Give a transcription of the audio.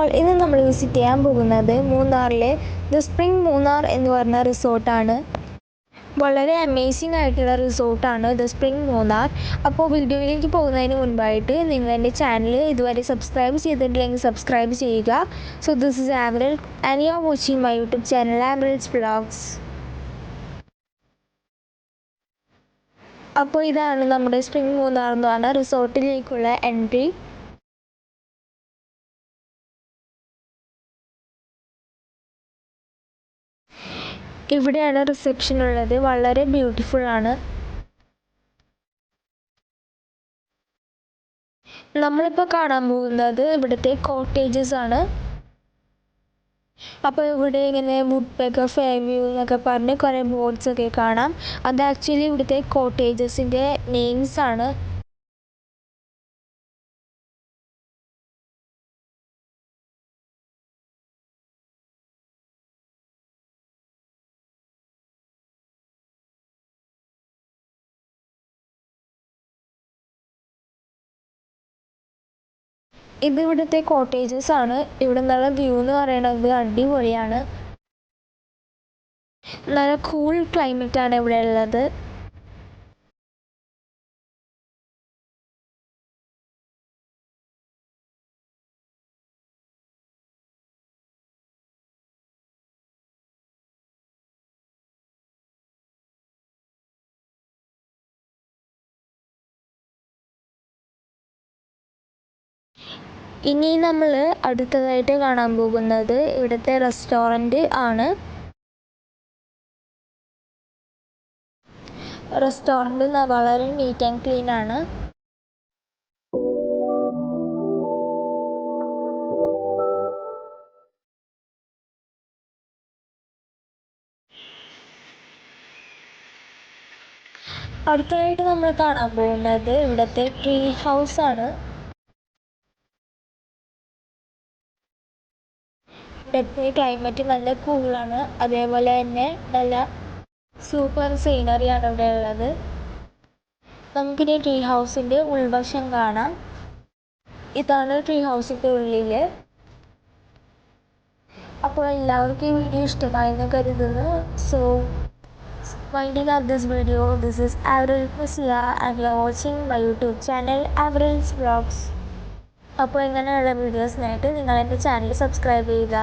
അപ്പോൾ ഇന്ന് നമ്മൾ വിസിറ്റ് ചെയ്യാൻ പോകുന്നത് മൂന്നാറിലെ ദ സ്പ്രിംഗ് മൂന്നാർ എന്ന് പറഞ്ഞ റിസോർട്ടാണ്. വളരെ അമേസിംഗ് ആയിട്ടുള്ള റിസോർട്ടാണ് ദ സ്പ്രിംഗ് മൂന്നാർ. അപ്പോൾ വീഡിയോയിലേക്ക് പോകുന്നതിന് മുൻപായിട്ട് നിങ്ങൾ എൻ്റെ ചാനൽ ഇതുവരെ സബ്സ്ക്രൈബ് ചെയ്തിട്ടില്ലെങ്കിൽ സബ്സ്ക്രൈബ് ചെയ്യുക. So this is Averal and you are watching my YouTube channel Averal's vlogs. അപ്പോൾ ഇതാണ് നമ്മുടെ സ്പ്രിംഗ് മൂന്നാർ എന്ന് പറഞ്ഞ റിസോർട്ടിലേക്കുള്ള എൻട്രി. ഇവിടെയാണ് റിസപ്ഷൻ ഉള്ളത്. വളരെ ബ്യൂട്ടിഫുൾ ആണ്. നമ്മളിപ്പോൾ കാണാൻ പോകുന്നത് ഇവിടുത്തെ കോട്ടേജസ് ആണ്. അപ്പോൾ ഇവിടെ ഇങ്ങനെ വുഡ് പെക്കർ ഫെയർവ്യൂ എന്നൊക്കെ പറഞ്ഞ് കുറേ ബോർഡ്സ് ഒക്കെ കാണാം. അത് ആക്ച്വലി ഇവിടുത്തെ കോട്ടേജസിൻ്റെ നെയിംസ് ആണ്. ഇത് ഇവിടുത്തെ കോട്ടേജസ് ആണ്. ഇവിടെ നിന്നുള്ള വ്യൂ എന്ന് പറയുന്നത് അടിപൊളിയാണ്. നല്ല കൂൾ ക്ലൈമറ്റ് ആണ് ഇവിടെ ഉള്ളത്. ഇനി നമ്മൾ അടുത്തതായിട്ട് കാണാൻ പോകുന്നത് ഇവിടുത്തെ റെസ്റ്റോറൻറ്റ് ആണ്. റെസ്റ്റോറൻറ്റ് വളരെ നീറ്റ് ആൻഡ് ക്ലീൻ ആണ്. അടുത്തതായിട്ട് നമ്മൾ കാണാൻ പോകുന്നത് ഇവിടുത്തെ ട്രീ ഹൗസ് ആണ്. ഇവിടുത്തെ ക്ലൈമറ്റ് നല്ല കൂളാണ്. അതേപോലെ തന്നെ നല്ല സൂപ്പർ സീനറിയാണ് ഇവിടെ ഉള്ളത്. നമുക്കിനി ട്രീ ഹൗസിൻ്റെ ഉൾവശം കാണാം. ഇതാണ് ട്രീ ഹൗസിൻ്റെ ഉള്ളിൽ. അപ്പോൾ എല്ലാവർക്കും ഈ വീഡിയോ ഇഷ്ടമായെന്ന് കരുതുന്നു. So winding up this video, this is Avril Priscilla and you are watching my YouTube channel Avril's Vlogs. അപ്പോൾ ഇങ്ങനെയുള്ള വീഡിയോസിനായിട്ട് നിങ്ങൾ എൻ്റെ ചാനൽ സബ്സ്ക്രൈബ് ചെയ്യുക.